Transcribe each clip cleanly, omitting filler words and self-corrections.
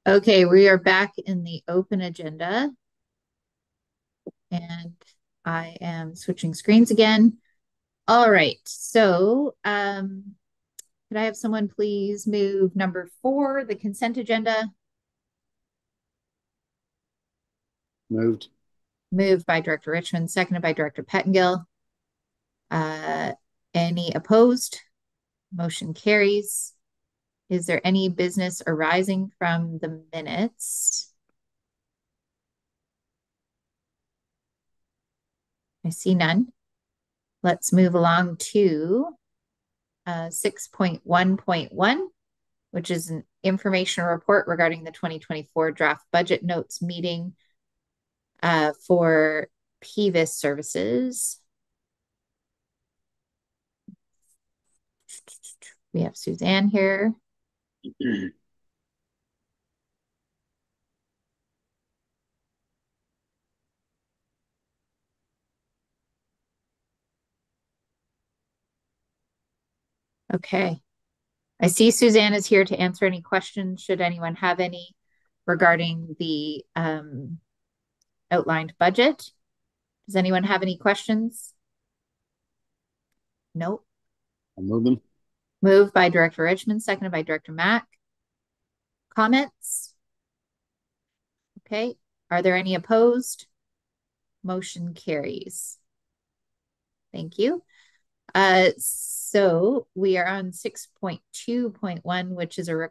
Okay, we are back in the open agenda and I am switching screens again. All right, so could I have someone please move number 4, the consent agenda? Moved. Moved by Director Richmond, seconded by Director Pettengill. Uh, any opposed? Motion carries. Is there any business arising from the minutes? I see none. Let's move along to 6.1.1, which is an information report regarding the 2024 draft budget notes meeting for PVIS services. We have Suzanne here. Okay. I see Suzanne is here to answer any questions, should anyone have any regarding the outlined budget. Does anyone have any questions? Nope. I'll move them. Moved by Director Richmond, seconded by Director Mack. Comments? Okay. Are there any opposed? Motion carries. Thank you. So we are on 6.2.1, which is I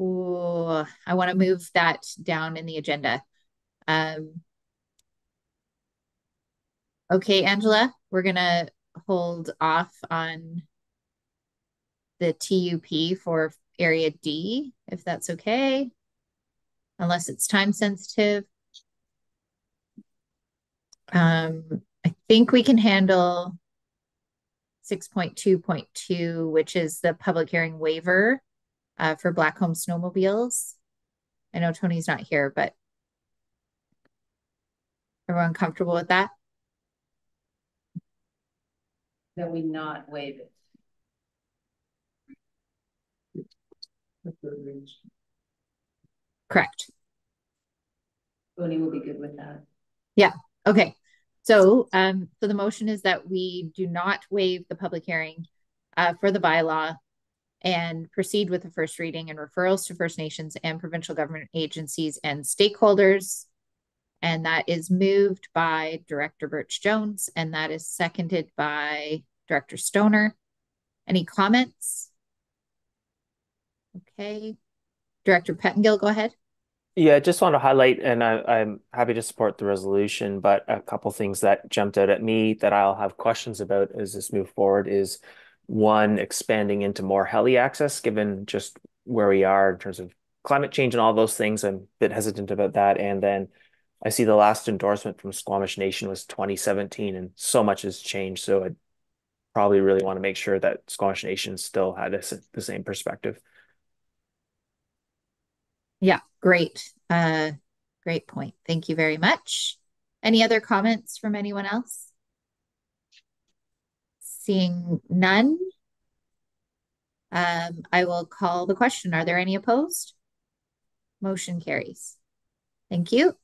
want to move that down in the agenda. Okay, Angela, we're gonna hold off on the TUP for area D, if that's okay, unless it's time sensitive. I think we can handle 6.2.2, which is the public hearing waiver for Blackcomb snowmobiles. I know Tony's not here, but everyone comfortable with that? That we not waive it. Correct. Tony will be good with that. Yeah. Okay. So the motion is that we do not waive the public hearing for the bylaw and proceed with the first reading and referrals to First Nations and provincial government agencies and stakeholders. And that is moved by Director Birch Jones, and that is seconded by Director Stoner. Any comments? Okay. Director Pettengill, go ahead. Yeah, I just want to highlight, and I'm happy to support the resolution, but a couple things that jumped out at me that I'll have questions about as this move forward is one, expanding into more heli access, given just where we are in terms of climate change and all those things. I'm a bit hesitant about that. And then I see the last endorsement from Squamish Nation was 2017, and so much has changed. So I probably really want to make sure that Squamish Nation still had the same perspective. Yeah, great. Great point. Thank you very much. Any other comments from anyone else? Seeing none, I will call the question. Are there any opposed? Motion carries. Thank you.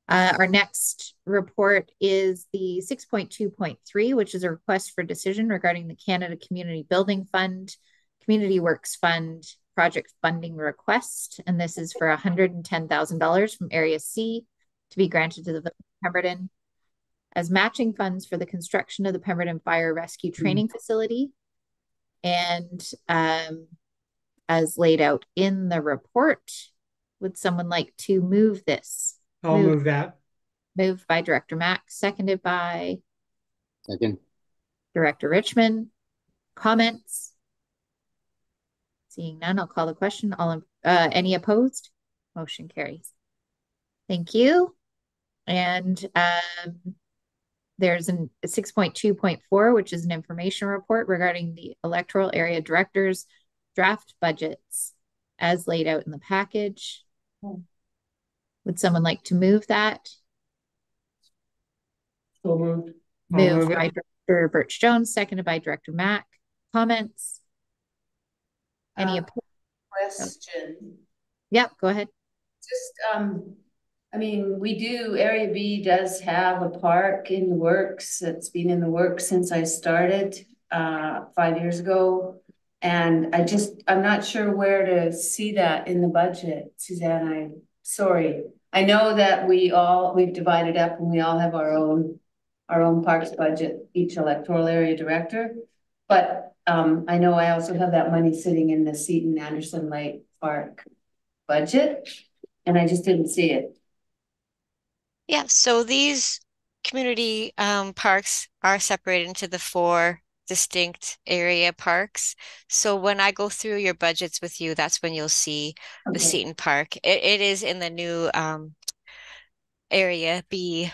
Our next report is the 6.2.3, which is a request for decision regarding the Canada Community Building Fund, Community Works Fund project funding request. And this is for $110,000 from Area C to be granted to the Village of Pemberton as matching funds for the construction of the Pemberton Fire Rescue Training Facility. And as laid out in the report, would someone like to move this? I'll move that. Moved by Director Mack, seconded by Second. Director Richmond. Comments? Seeing none, I'll call the question. Any opposed? Motion carries. Thank you. And there's a 6.2.4, which is an information report regarding the electoral area directors draft budgets as laid out in the package. Would someone like to move that? So moved. Moved by Director Birch Jones, seconded by Director Mack. Comments? Any question? Yep, go ahead. I mean, Area B does have a park in the works. It's been in the works since I started 5 years ago. And I'm not sure where to see that in the budget, Suzanne. I'm sorry. I know that we've divided up and we all have our own parks budget, each electoral area director. But I know I also have that money sitting in the Seton Anderson Lake Park budget, and I just didn't see it. Yeah, so these community parks are separated into the four distinct area parks. So when I go through your budgets with you, that's when you'll see the Okay. Seton Park. It is in the new Area B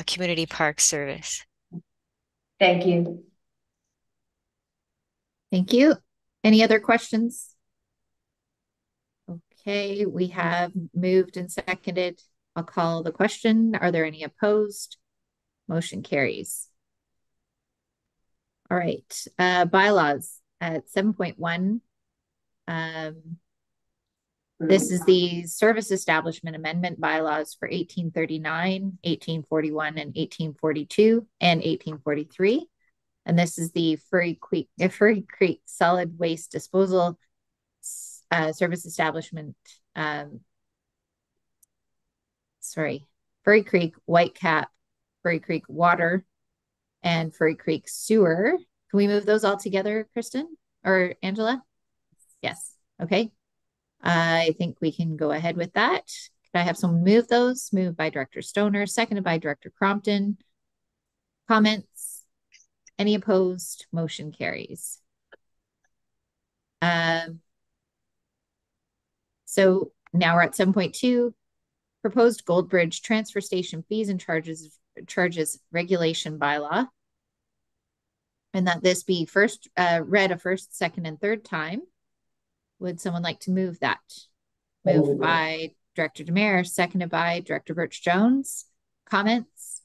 community park service. Thank you. Thank you. Any other questions? Okay, we have moved and seconded. I'll call the question. Are there any opposed? Motion carries. All right, bylaws at 7.1. This is the service establishment amendment bylaws for 1839, 1841, and 1842, and 1843. And this is the Furry Creek solid waste disposal service establishment. Furry Creek Whitecap, Furry Creek Water, and Furry Creek Sewer. Can we move those all together, Kristen or Angela? Yes. Okay. I think we can go ahead with that. Could I have someone move those? Moved by Director Stoner, seconded by Director Crompton. Comments? Any opposed? Motion carries. So now we're at 7.2, proposed Goldbridge transfer station fees and charges regulation bylaw. And that this be first read a first, second, and third time. Would someone like to move that? Moved by Director Demare, seconded by Director Birch Jones. Comments?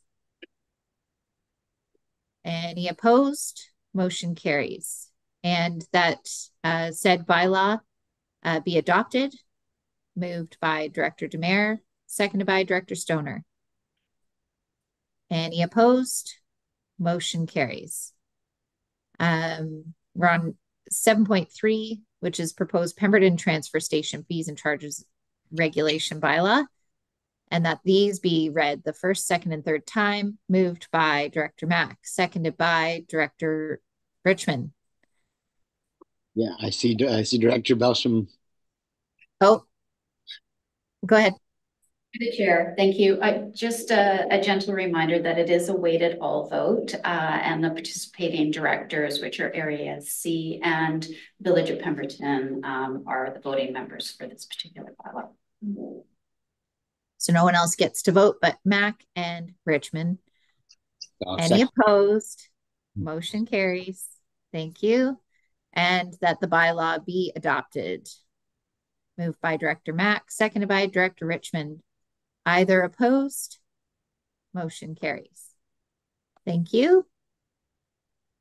Any opposed? Motion carries. And that said bylaw be adopted. Moved by Director Demare, seconded by Director Stoner. Any opposed? Motion carries. We're on 7.3, which is proposed Pemberton transfer station fees and charges regulation bylaw, and that these be read the first, second, and third time. Moved by Director Mack, seconded by Director Richmond. Yeah, I see Director Belsham. Oh, go ahead. The chair, thank you. Just a gentle reminder that it is a weighted all vote, and the participating directors, which are Area C and Village of Pemberton, are the voting members for this particular bylaw. So no one else gets to vote but Mac and Richmond. Any Second. opposed? Motion carries. Thank you. And that the bylaw be adopted. Moved by Director Mack, seconded by Director Richmond. Either opposed? Motion carries. Thank you.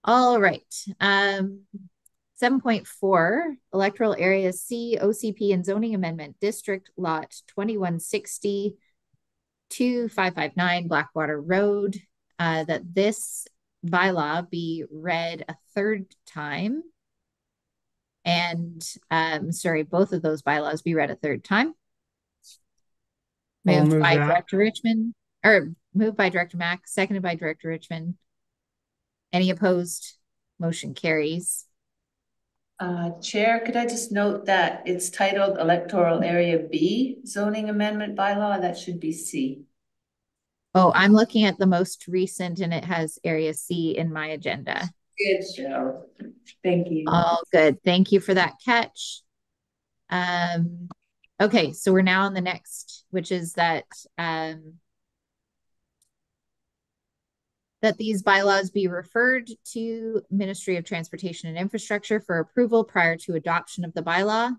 All right. 7.4, Electoral Area C, OCP and Zoning Amendment, District Lot 2160 to 559 Blackwater Road, that this bylaw be read a third time. And, both of those bylaws be read a third time. Moved by Director Richmond, or moved by Director Mack, seconded by Director Richmond. Any opposed? Motion carries. Chair, could I just note that it's titled Electoral Area B Zoning Amendment Bylaw? That should be C. Oh, I'm looking at the most recent and it has Area C in my agenda. Good show. Thank you. All good. Thank you for that catch. Okay, so we're now on the next, which is that that these bylaws be referred to Ministry of Transportation and Infrastructure for approval prior to adoption of the bylaw.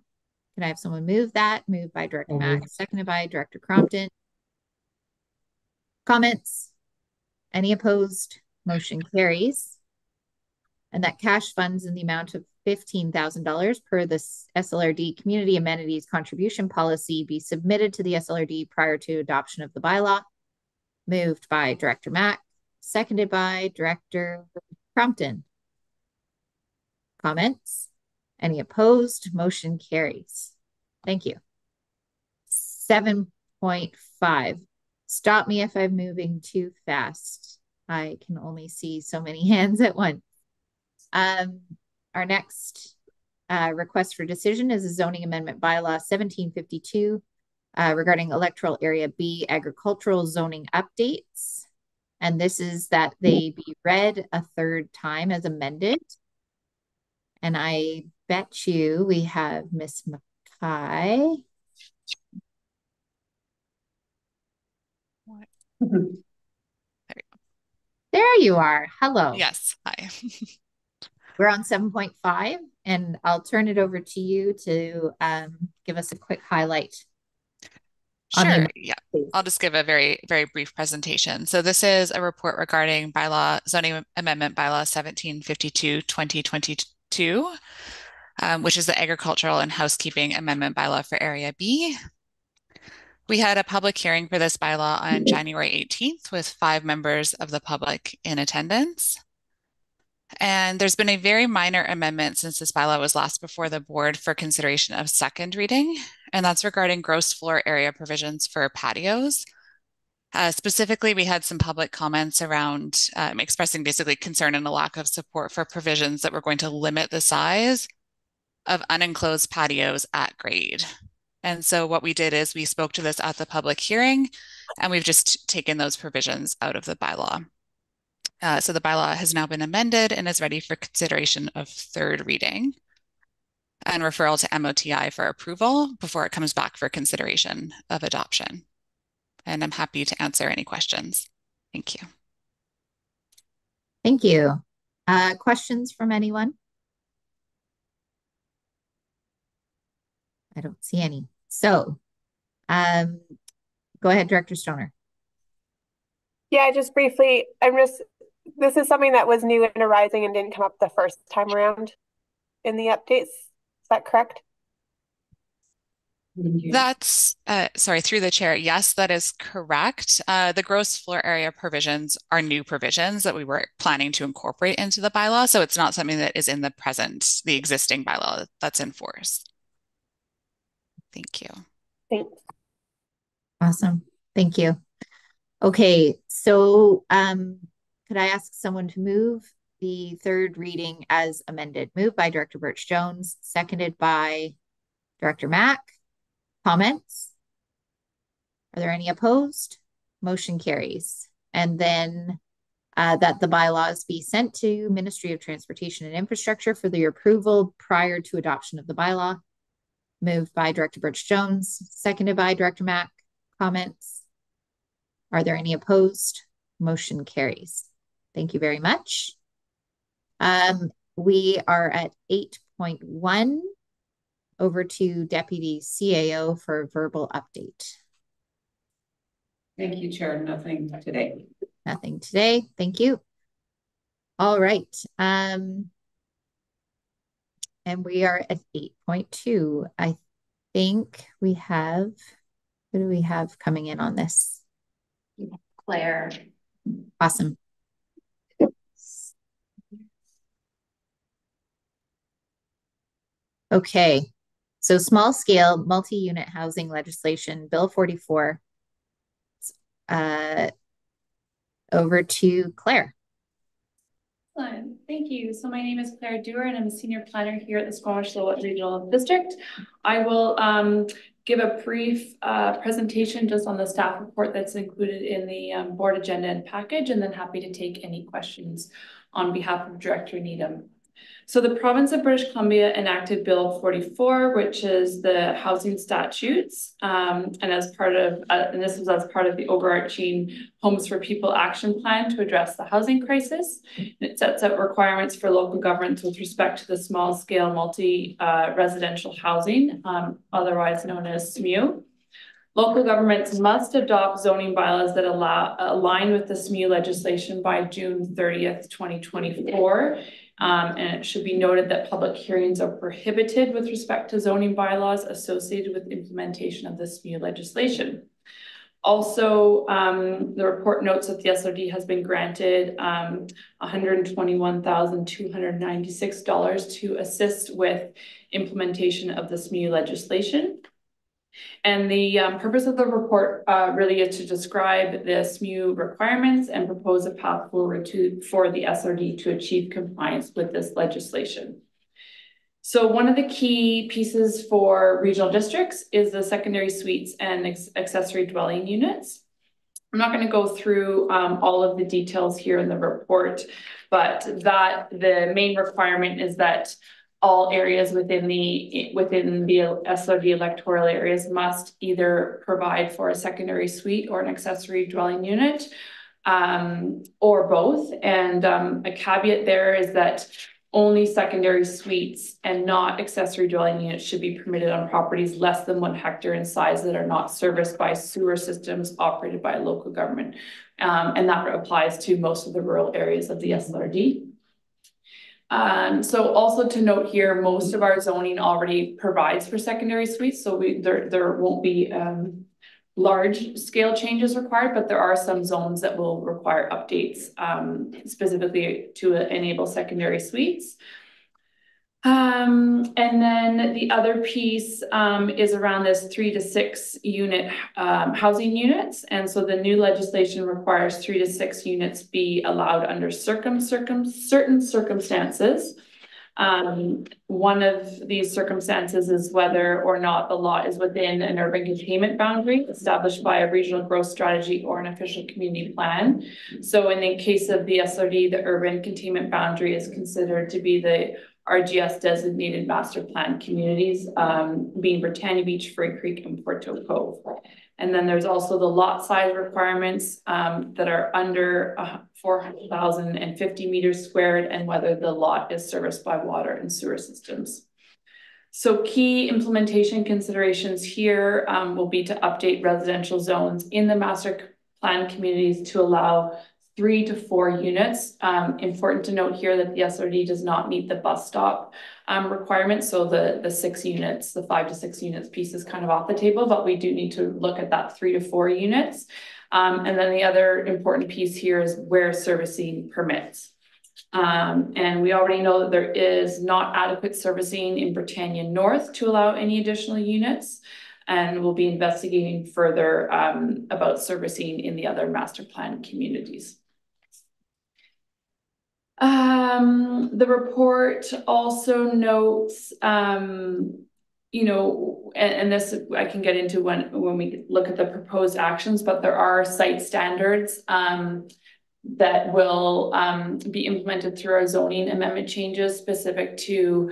Can I have someone move that? Moved by Director Mack, seconded by Director Crompton. Comments? Any opposed? Motion carries. And that cash funds in the amount of $15,000 per the SLRD Community Amenities Contribution Policy be submitted to the SLRD prior to adoption of the bylaw. Moved by Director Mack, seconded by Director Crompton. Comments? Any opposed? Motion carries. Thank you. 7.5. Stop me if I'm moving too fast. I can only see so many hands at once. Our next request for decision is a zoning amendment bylaw 1752 regarding electoral area B agricultural zoning updates. And this is that they be read a third time as amended. And I bet you we have Miss Mackay. There you are. Hello. Yes. Hi. We're on 7.5, and I'll turn it over to you to give us a quick highlight. Sure. Yeah. I'll just give a very, very brief presentation. So this is a report regarding zoning amendment bylaw 1752-2022, which is the agricultural and housekeeping amendment bylaw for Area B. We had a public hearing for this bylaw on January 18th with 5 members of the public in attendance. And there's been a very minor amendment since this bylaw was last before the board for consideration of second reading, and that's regarding gross floor area provisions for patios. Specifically, we had some public comments around expressing basically concern and a lack of support for provisions that were going to limit the size of unenclosed patios at grade. And so what we did is we spoke to this at the public hearing, and we've just taken those provisions out of the bylaw. So the bylaw has now been amended and is ready for consideration of third reading and referral to MOTI for approval before it comes back for consideration of adoption. And I'm happy to answer any questions. Thank you. Thank you. Questions from anyone? I don't see any. So go ahead, Director Stoner. Yeah, just briefly, this is something that was new and arising and didn't come up the first time around in the updates. Is that correct? That's, sorry, through the chair. Yes, that is correct. The gross floor area provisions are new provisions that we were planning to incorporate into the bylaw. So it's not something that is in the existing bylaw that's in force. Thank you. Thanks. Awesome. Thank you. Okay, so could I ask someone to move the third reading as amended? Moved by Director Birch Jones, seconded by Director Mack. Comments? Are there any opposed? Motion carries. And then that the bylaws be sent to Ministry of Transportation and Infrastructure for their approval prior to adoption of the bylaw. Moved by Director Birch Jones, seconded by Director Mack. Comments? Are there any opposed? Motion carries. Thank you very much. We are at 8.1. Over to Deputy CAO for verbal update. Thank you, Chair. Nothing today. Nothing today. Thank you. All right. And we are at 8.2. I think we have, who do we have coming in on this? Claire. Awesome. Okay. So small scale multi-unit housing legislation, Bill 44. Over to Claire. Excellent. Thank you. So my name is Claire Dewar and I'm a senior planner here at the Squamish-Lillooet Regional District. I will give a brief presentation just on the staff report that's included in the board agenda and package, and then happy to take any questions on behalf of Director Needham. So the province of British Columbia enacted Bill 44, which is the housing statutes, and as part of, and this was as part of the overarching Homes for People action plan to address the housing crisis. And it sets out requirements for local governments with respect to the small scale multi-residential housing, otherwise known as SMU. Local governments must adopt zoning bylaws that align with the SMU legislation by June 30th, 2024. And it should be noted that public hearings are prohibited with respect to zoning bylaws associated with implementation of this new legislation. Also, the report notes that the SLRD has been granted $121,296 to assist with implementation of this new legislation. And the purpose of the report really is to describe the SMU requirements and propose a path forward for the SLRD to achieve compliance with this legislation. So one of the key pieces for regional districts is the secondary suites and accessory dwelling units. I'm not going to go through all of the details here in the report, but the main requirement is that all areas within the SLRD electoral areas must either provide for a secondary suite or an accessory dwelling unit, or both. And a caveat there is that only secondary suites and not accessory dwelling units should be permitted on properties less than 1 hectare in size that are not serviced by sewer systems operated by a local government. And that applies to most of the rural areas of the SLRD. So also to note here, most of our zoning already provides for secondary suites, so there won't be large scale changes required, but there are some zones that will require updates specifically to enable secondary suites. And then the other piece is around this 3 to 6 unit housing units. And so the new legislation requires 3 to 6 units be allowed under certain circumstances. One of these circumstances is whether or not the lot is within an urban containment boundary established by a regional growth strategy or an official community plan. So in the case of the SLRD, the urban containment boundary is considered to be the RGS designated master plan communities, being Britannia Beach, Furry Creek, and Porto Cove. And then there's also the lot size requirements that are under 4,050 meters squared, and whether the lot is serviced by water and sewer systems. So key implementation considerations here will be to update residential zones in the master plan communities to allow 3 to 4 units. Important to note here that the SLRD does not meet the bus stop requirement. So the 6 units, the 5 to 6 units piece is kind of off the table, but we do need to look at that 3 to 4 units. And then the other important piece here is where servicing permits. And we already know that there is not adequate servicing in Britannia North to allow any additional units. And we'll be investigating further about servicing in the other master plan communities. The report also notes, you know, and this I can get into when we look at the proposed actions, but there are site standards that will be implemented through our zoning amendment changes specific to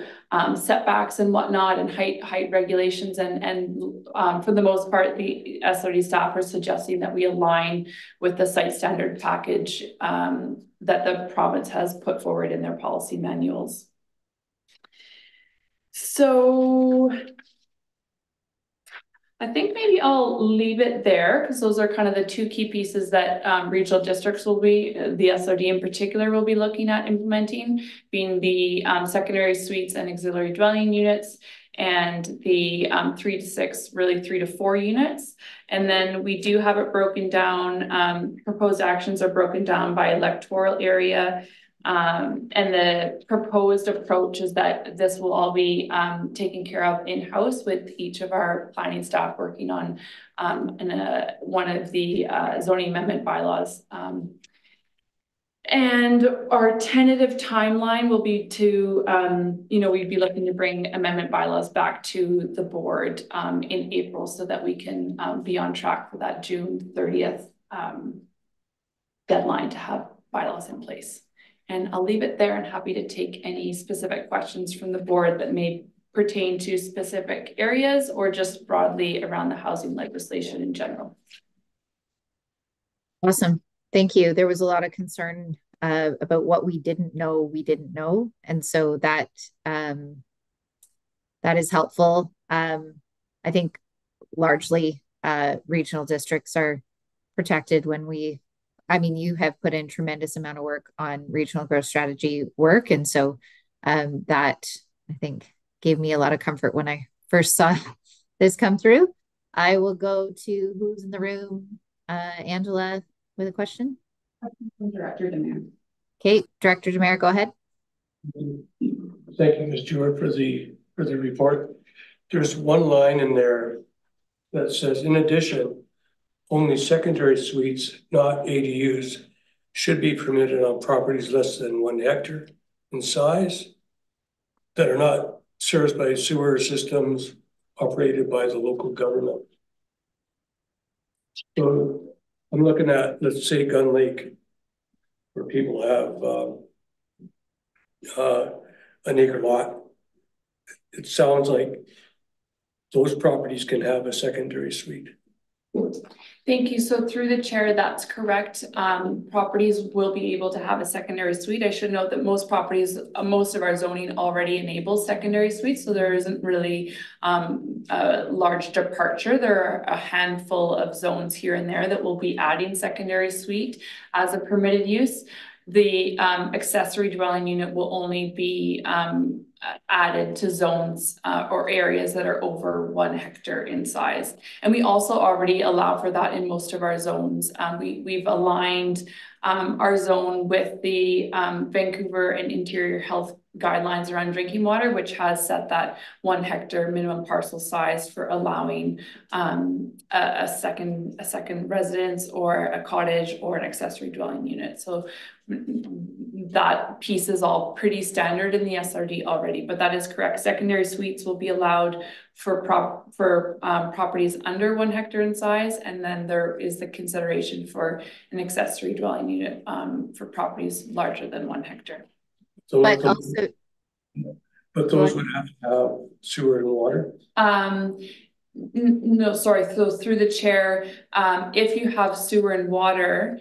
setbacks and whatnot, and height regulations, and for the most part, the SLRD staff are suggesting that we align with the site standard package that the province has put forward in their policy manuals. So I think maybe I'll leave it there, because those are kind of the 2 key pieces that regional districts will be, the SLRD in particular, will be looking at implementing, being the secondary suites and auxiliary dwelling units, and the 3 to 6, really 3 to 4 units. And then we do have it broken down, proposed actions are broken down by electoral area. And the proposed approach is that this will all be taken care of in-house, with each of our planning staff working on one of the zoning amendment bylaws. And our tentative timeline will be to, you know, we'd be looking to bring amendment bylaws back to the board in April, so that we can be on track for that June 30th deadline to have bylaws in place. And I'll leave it there, and happy to take any specific questions from the board that may pertain to specific areas or just broadly around the housing legislation in general. Awesome. Thank you. There was a lot of concern about what we didn't know. And so that is helpful. I think largely regional districts are protected when we I mean, you have put in tremendous amount of work on regional growth strategy work. And so that I think gave me a lot of comfort when I first saw this come through. I will go to who's in the room. Angela with a question. Director Demare. Okay, Director Demare, go ahead. Thank you, Ms. Stewart, for the report. There's one line in there that says, in addition, only secondary suites, not ADUs, should be permitted on properties less than 1 hectare in size that are not serviced by sewer systems operated by the local government. So I'm looking at, let's say, Gun Lake, where people have an acre lot. It sounds like those properties can have a secondary suite. Thank you. So through the chair, that's correct. Properties will be able to have a secondary suite. I should note that most properties, most of our zoning already enables secondary suites. So there isn't really a large departure. There are a handful of zones here and there that will be adding secondary suite as a permitted use. The accessory dwelling unit will only be added to zones or areas that are over 1 hectare in size. And we also already allow for that in most of our zones. We've aligned our zone with the Vancouver and Interior Health guidelines around drinking water, which has set that 1 hectare minimum parcel size for allowing a second residence or a cottage or an accessory dwelling unit. So that piece is all pretty standard in the SRD already, but that is correct. Secondary suites will be allowed for properties under 1 hectare in size, and then there is the consideration for an accessory dwelling unit for properties larger than 1 hectare. So But also, but those would have to have sewer and water? No, sorry. So through the chair, if you have sewer and water,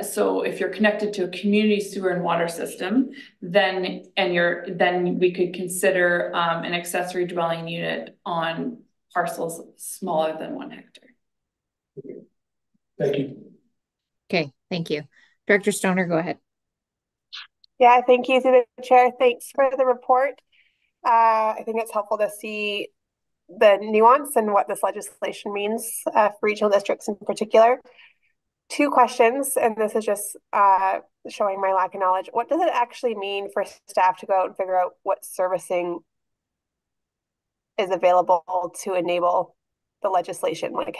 so if you're connected to a community sewer and water system, then we could consider an accessory dwelling unit on parcels smaller than 1 hectare. Thank you. okay, thank you. Director Stoner, go ahead. Yeah, thank you to the chair. Thanks for the report. I think it's helpful to see the nuance and what this legislation means for regional districts in particular. 2 questions, and this is just showing my lack of knowledge. What does it actually mean for staff to go out and figure out what servicing is available to enable the legislation? Like,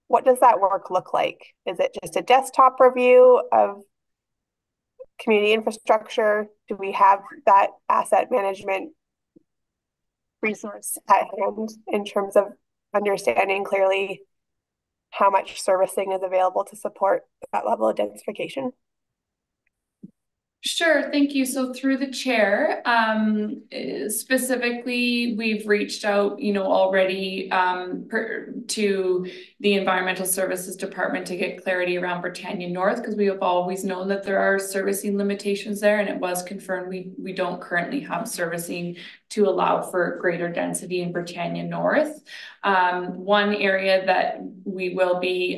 what does that work look like? Is it just a desktop review of community infrastructure? Do we have that asset management resource at hand in terms of understanding clearly how much servicing is available to support that level of densification? Sure, thank you. So through the chair, specifically, we've reached out, already to the Environmental Services Department to get clarity around Britannia North, because we have always known that there are servicing limitations there, and it was confirmed we don't currently have servicing to allow for greater density in Britannia North. One area that we will be,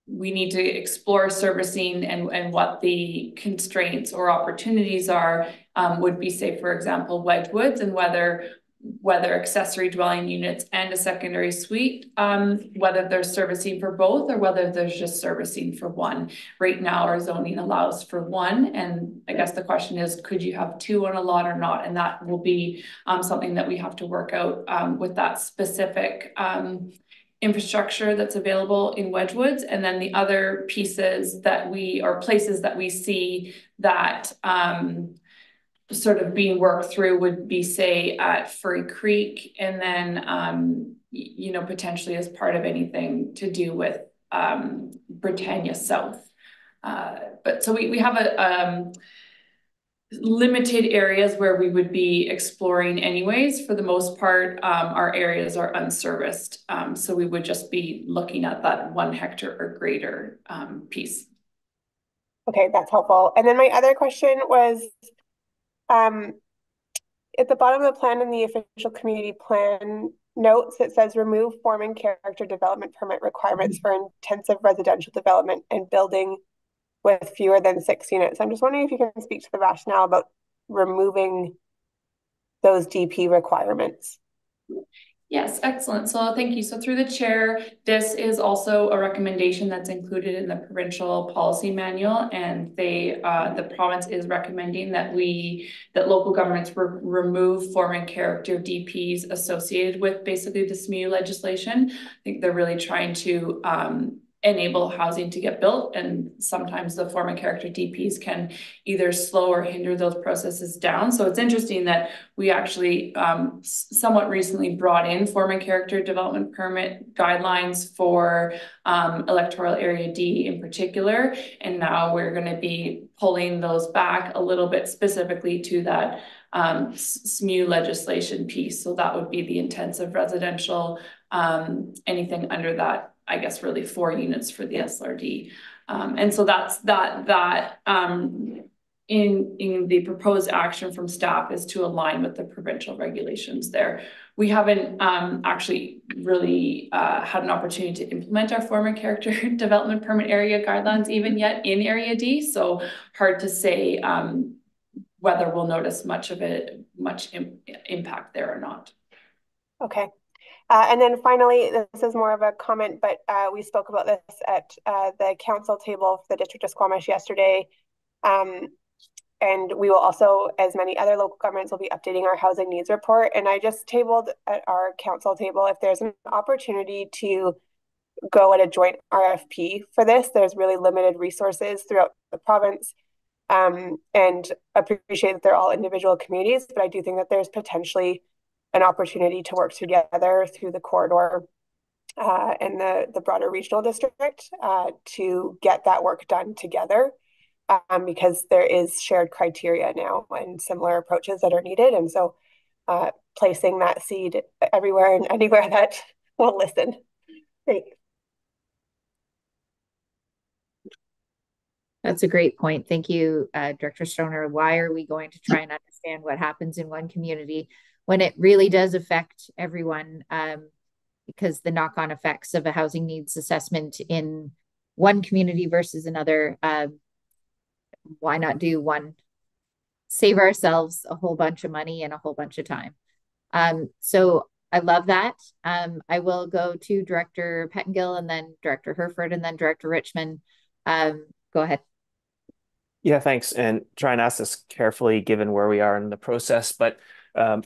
we need to explore servicing and what the constraints or opportunities are, would be, say, for example, Wedgwoods, and whether accessory dwelling units and a secondary suite, whether there's servicing for both or whether there's just servicing for one. Right now, our zoning allows for 1. And I guess the question is, could you have 2 on a lot or not? And that will be something that we have to work out with that specific infrastructure that's available in Wedgwoods. And then the other pieces places that we see that sort of being worked through would be, say, at Furry Creek, and then potentially as part of anything to do with Britannia South. But so we have a limited areas where we would be exploring anyways. For the most part, our areas are unserviced. So we would just be looking at that 1 hectare or greater piece. Okay, that's helpful. And then my other question was, at the bottom of the plan in the official community plan, notes, it says remove form and character development permit requirements for intensive residential development and building with fewer than 6 units. I'm just wondering if you can speak to the rationale about removing those DP requirements. Yes, excellent. So thank you. So through the chair, this is also a recommendation that's included in the provincial policy manual, and the province is recommending that local governments remove form and character DPs associated with basically the SMU legislation. I think they're really trying to enable housing to get built, and sometimes the form and character DPs can either slow or hinder those processes down. So it's interesting that we actually somewhat recently brought in form and character development permit guidelines for electoral area D in particular, and now we're going to be pulling those back a little bit specifically to that SMU legislation piece. So that would be the intensive residential, anything under that, I guess, really 4 units for the SLRD. And so that's in the proposed action from staff is to align with the provincial regulations there. We haven't actually really had an opportunity to implement our form and character development permit area guidelines even yet in Area D. So hard to say whether we'll notice much impact there or not. Okay. And then finally, this is more of a comment, but we spoke about this at the council table for the District of Squamish yesterday. And we will also, as many other local governments, will be updating our housing needs report. And I just tabled at our council table, if there's an opportunity to go at a joint RFP for this, there's really limited resources throughout the province. And appreciate that they're all individual communities, but I do think that there's potentially an opportunity to work together through the corridor and the broader regional district to get that work done together, because there is shared criteria now and similar approaches that are needed. And so placing that seed everywhere and anywhere that will listen. Thanks. That's a great point. Thank you, Director Stoner. Why are we going to try and understand what happens in one community when it really does affect everyone? Because the knock-on effects of a housing needs assessment in one community versus another, why not do one? Save ourselves a whole bunch of money and a whole bunch of time. So I love that. I will go to Director Pettengill and then Director Herford and then Director Richmond. Go ahead. Yeah, thanks. And try and ask this carefully given where we are in the process. But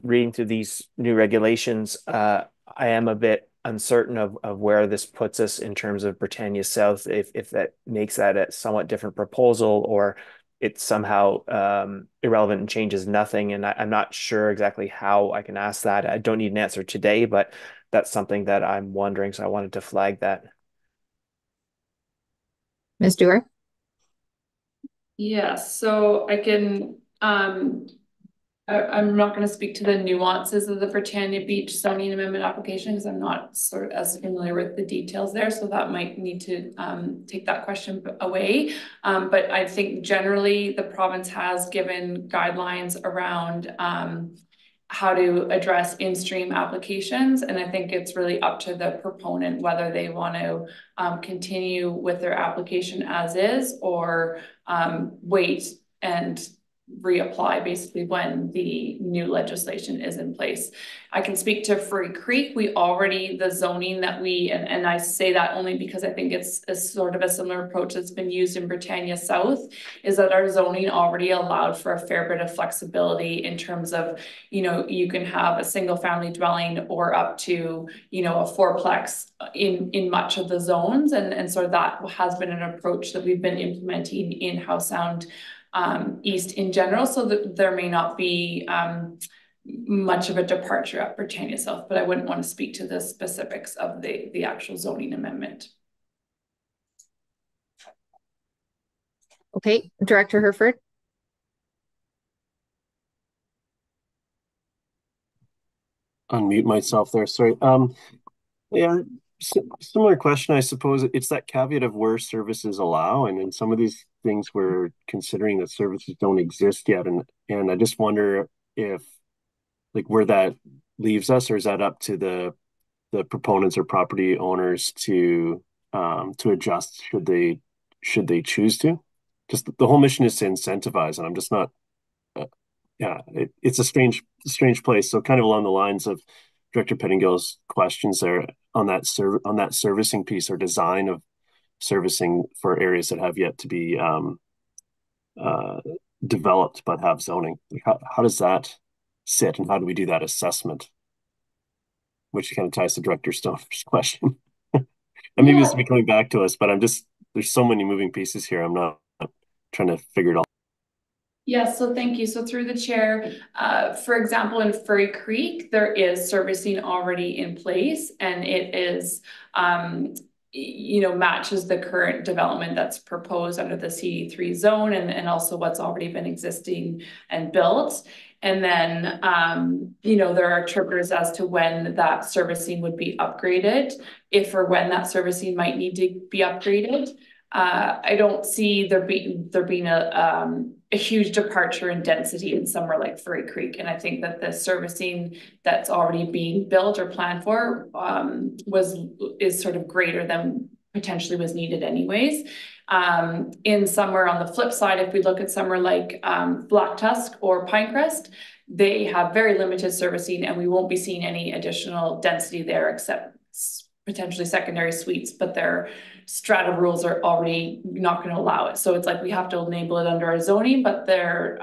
reading through these new regulations, I am a bit uncertain of where this puts us in terms of Britannia South, if that makes that a somewhat different proposal or it's somehow irrelevant and changes nothing. And I'm not sure exactly how I can ask that. I don't need an answer today, but that's something that I'm wondering. So I wanted to flag that. Ms. Dewar? Yeah, so I can, I'm not going to speak to the nuances of the Britannia Beach zoning amendment application because I'm not sort of as familiar with the details there. So that might need to take that question away. But I think generally the province has given guidelines around how to address in-stream applications. And I think it's really up to the proponent whether they want to continue with their application as is or wait and reapply basically when the new legislation is in place. I can speak to Furry Creek. We already, the zoning that we, and I say that only because I think it's a sort of a similar approach that's been used in Britannia South, is that our zoning already allowed for a fair bit of flexibility in terms of, you know, you can have a single family dwelling or up to, you know, a fourplex in much of the zones. And so that has been an approach that we've been implementing in Howe Sound East in general, so that there may not be much of a departure at Britannia South, but I wouldn't want to speak to the specifics of the actual zoning amendment. Okay, Director Herford. Unmute myself there, sorry. Yeah, similar question, I suppose. It's that caveat of where services allow, and in some of these things we're considering that services don't exist yet, and I just wonder if, like, where that leaves us, or is that up to the proponents or property owners to adjust should they choose to? Just the whole mission is to incentivize, and I'm just not. Yeah, it's a strange place. So kind of along the lines of Director Pettingill's questions there on that servicing piece or design of servicing for areas that have yet to be developed but have zoning. Like how does that sit, and how do we do that assessment? Which kind of ties to Director Stoner's question. And maybe this will be coming back to us, but there's so many moving pieces here. I'm not trying to figure it all. Yes, so thank you. So through the chair, for example, in Furry Creek, there is servicing already in place, and it is, matches the current development that's proposed under the C3 zone, and also what's already been existing and built. And then, there are triggers as to when that servicing would be upgraded, if or when that servicing might need to be upgraded. I don't see there being a huge departure in density in somewhere like Furry Creek. And I think that the servicing that's already being built or planned for is sort of greater than potentially was needed anyways. In somewhere on the flip side, if we look at somewhere like Black Tusk or Pinecrest, they have very limited servicing, and we won't be seeing any additional density there except potentially secondary suites, but their strata rules are already not going to allow it. So it's like we have to enable it under our zoning, but their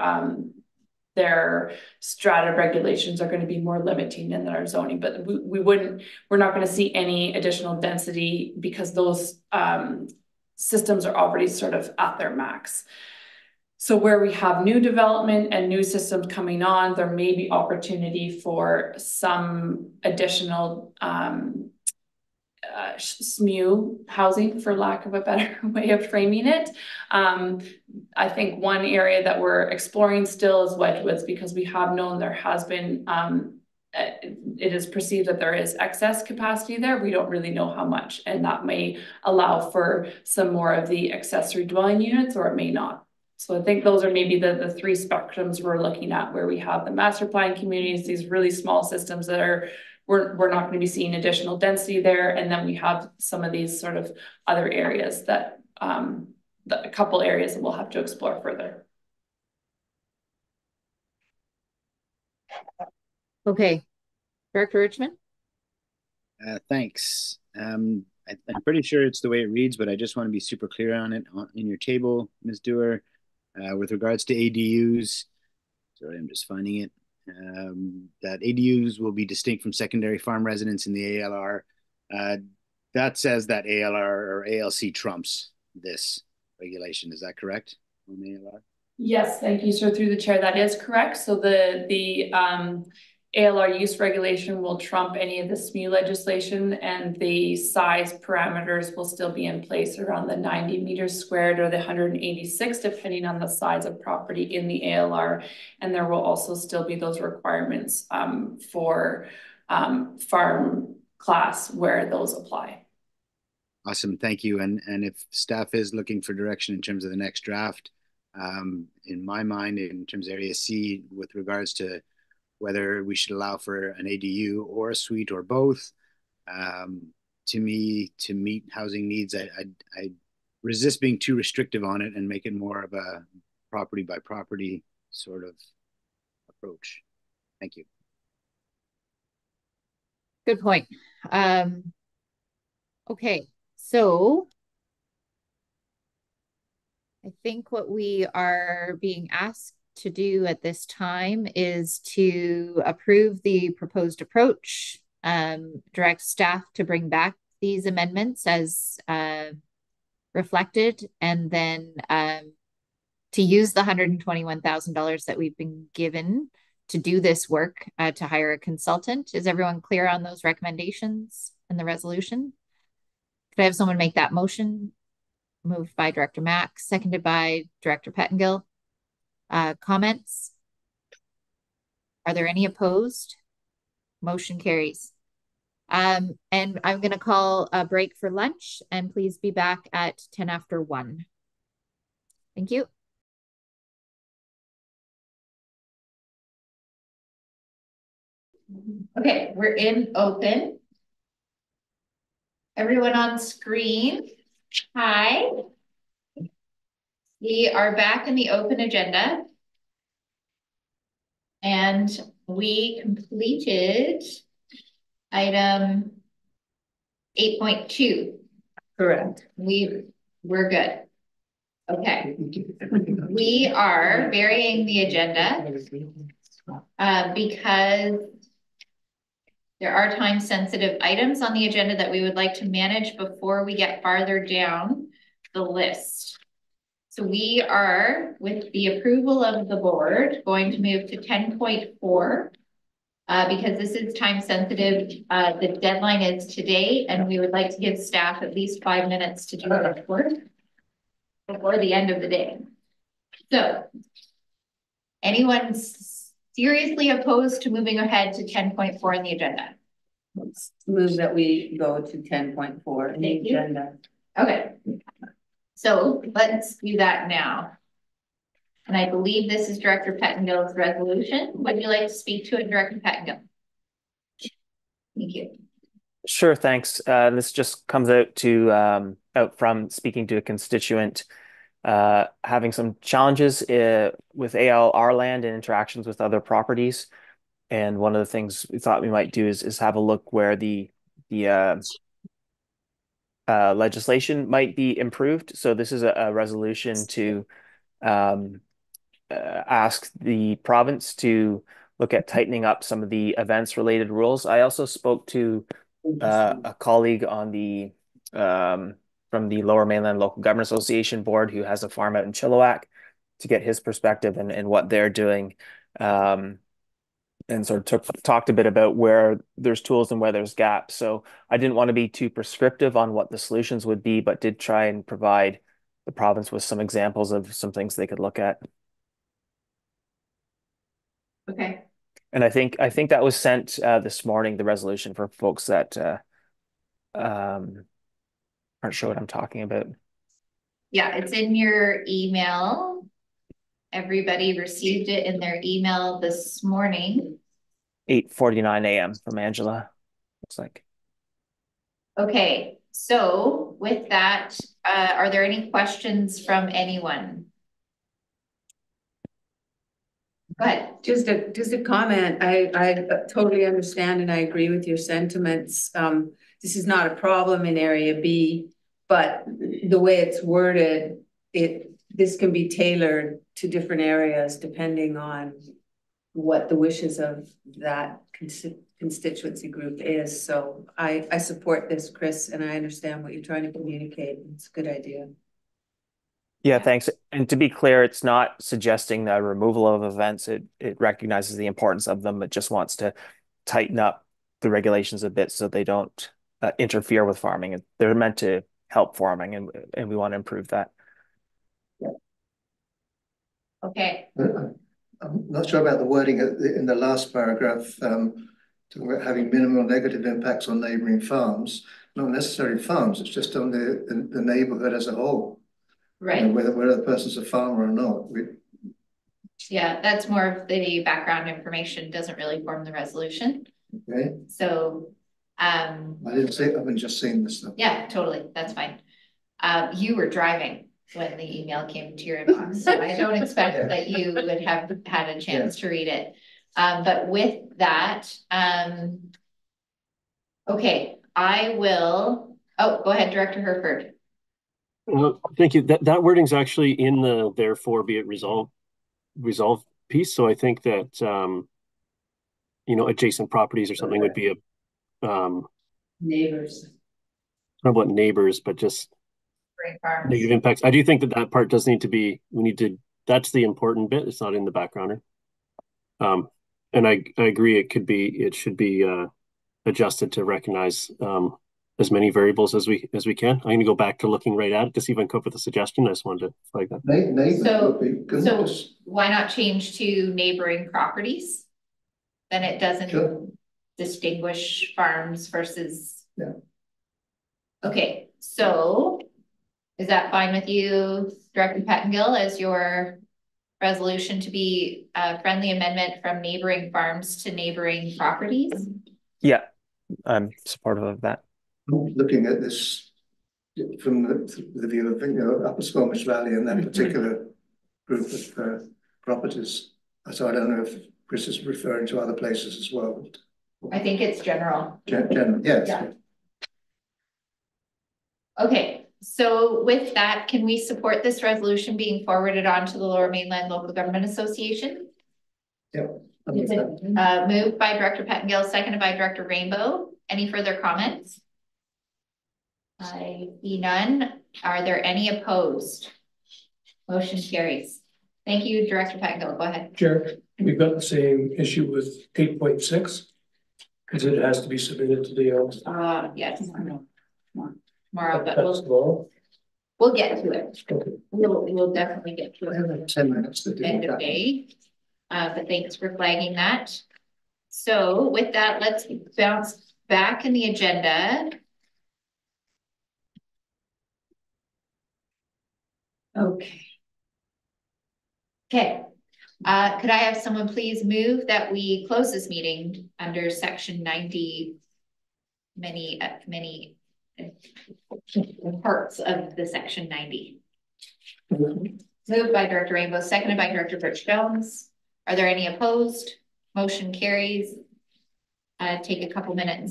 strata regulations are going to be more limiting than our zoning. But we're not going to see any additional density because those systems are already sort of at their max. So where we have new development and new systems coming on, there may be opportunity for some additional SMU housing, for lack of a better way of framing it. I think one area that we're exploring still is Wedgwoods, because we have known there has been, it is perceived that there is excess capacity there. We don't really know how much, and that may allow for some more of the accessory dwelling units, or it may not. So I think those are maybe the three spectrums we're looking at, where we have the master plan communities, these really small systems that are we're not going to be seeing additional density there. And then we have some of these sort of other areas that a couple areas that we'll have to explore further. Okay, Director Richmond. Thanks. I'm pretty sure it's the way it reads, but I just want to be super clear on it in your table, Ms. Dewar, with regards to ADUs. Sorry, I'm just finding it. That ADUs will be distinct from secondary farm residence in the ALR. That says that ALR or ALC trumps this regulation. Is that correct on ALR? Yes, thank you, sir. Through the chair, that is correct. So the ALR use regulation will trump any of the SMU legislation, and the size parameters will still be in place around the 90 meters squared or the 186, depending on the size of property in the ALR. And there will also still be those requirements for farm class where those apply. Awesome, thank you. And if staff is looking for direction in terms of the next draft, in my mind, in terms of Area C, with regards to whether we should allow for an ADU or a suite or both, to me, to meet housing needs, I resist being too restrictive on it and make it more of a property by property sort of approach. Thank you. Good point. Okay, so I think what we are being asked to do at this time is to approve the proposed approach, direct staff to bring back these amendments as reflected, and then to use the $121,000 that we've been given to do this work, to hire a consultant. Is everyone clear on those recommendations in the resolution? Could I have someone make that motion? Moved by Director Mack, seconded by Director Pettingill. Comments? Are there any opposed? Motion carries. And I'm going to call a break for lunch, and please be back at 10 after 1. Thank you. Okay, we're in open. Everyone on screen, hi. We are back in the open agenda. And we completed item 8.2. Correct. We're good. Okay. We are varying the agenda because there are time-sensitive items on the agenda that we would like to manage before we get farther down the list. So we are, with the approval of the board, going to move to 10.4 because this is time-sensitive. The deadline is today, and we would like to give staff at least 5 minutes to do the work before the end of the day. So, anyone seriously opposed to moving ahead to 10.4 in the agenda? Let's move that we go to 10.4 in the agenda. Okay. So let's do that now. And I believe this is Director Pettengill's resolution. Would you like to speak to it, Director Pettengill? Thank you. Sure, thanks. This just comes out from speaking to a constituent having some challenges with ALR land and interactions with other properties. And one of the things we thought we might do is have a look where the legislation might be improved. So this is a resolution to ask the province to look at tightening up some of the events related rules. I also spoke to a colleague on the from the Lower Mainland Local Government Association board who has a farm out in Chilliwack to get his perspective and what they're doing. And sort of talked a bit about where there's tools and where there's gaps. So I didn't want to be too prescriptive on what the solutions would be, but did try and provide the province with some examples of some things they could look at. Okay. And I think that was sent this morning, the resolution, for folks that aren't sure what I'm talking about. Yeah, it's in your email. Everybody received it in their email this morning. 8:49 a.m. from Angela, looks like. Okay, so with that, are there any questions from anyone? Go ahead. Just a comment. I totally understand and I agree with your sentiments. This is not a problem in Area B, but the way it's worded, this can be tailored to different areas depending on what the wishes of that constituency group is. So I support this, Chris, and I understand what you're trying to communicate. It's a good idea. Yeah, thanks. And to be clear, it's not suggesting the removal of events. It recognizes the importance of them. It just wants to tighten up the regulations a bit so they don't interfere with farming. They're meant to help farming, and we want to improve that. Okay. I'm not sure about the wording in the last paragraph, talking about having minimal negative impacts on neighbouring farms. Not necessarily farms, it's just on the neighbourhood as a whole. Right. You know, whether the person's a farmer or not. Yeah, that's more of the background information, doesn't really form the resolution. Okay. So I didn't say, I've been just seeing this stuff. Yeah, totally, that's fine. You were driving when the email came to your inbox, so I don't expect that you would have had a chance to read it. But with that, okay, I will, oh, go ahead, Director Herford. Thank you. That wording's actually in the therefore be it resolved piece. So I think that adjacent properties or something would be a Neighbors. not about neighbors, but just negative impacts. I do think that part does need to be. That's the important bit. It's not in the backgrounder. And I agree. It should be adjusted to recognize as many variables as we can. I'm going to go back to looking right at it to see if I can come up with a suggestion. I just wanted to flag that. So why not change to neighboring properties? Then it doesn't distinguish farms versus. Yeah. Okay, so is that fine with you, Director Pettengill, as your resolution to be a friendly amendment from neighboring farms to neighboring properties? Yeah, I'm supportive of that. Looking at this from the view of, you know, Upper Squamish Valley and that particular group of properties. So I don't know if Chris is referring to other places as well. I think it's general. General, yes. Yeah. Okay, so with that, can we support this resolution being forwarded on to the Lower Mainland Local Government Association? Yep. Moved by Director Pettengill, seconded by Director Rainbow. Any further comments? I see none. Are there any opposed? Motion carries. Thank you, Director Pettengill. Go ahead. Chair, we've got the same issue with 8.6 because it has to be submitted to the yes. Tomorrow, but we'll get to it. Okay. We'll definitely get to it. I have 10 minutes to do End of day. But thanks for flagging that. So with that, let's bounce back in the agenda. Okay. Okay. Could I have someone please move that we close this meeting under section 90, many parts of the section 90. Moved by Director Rainbow, seconded by Director Birch Jones. Are there any opposed? Motion carries. Take a couple minutes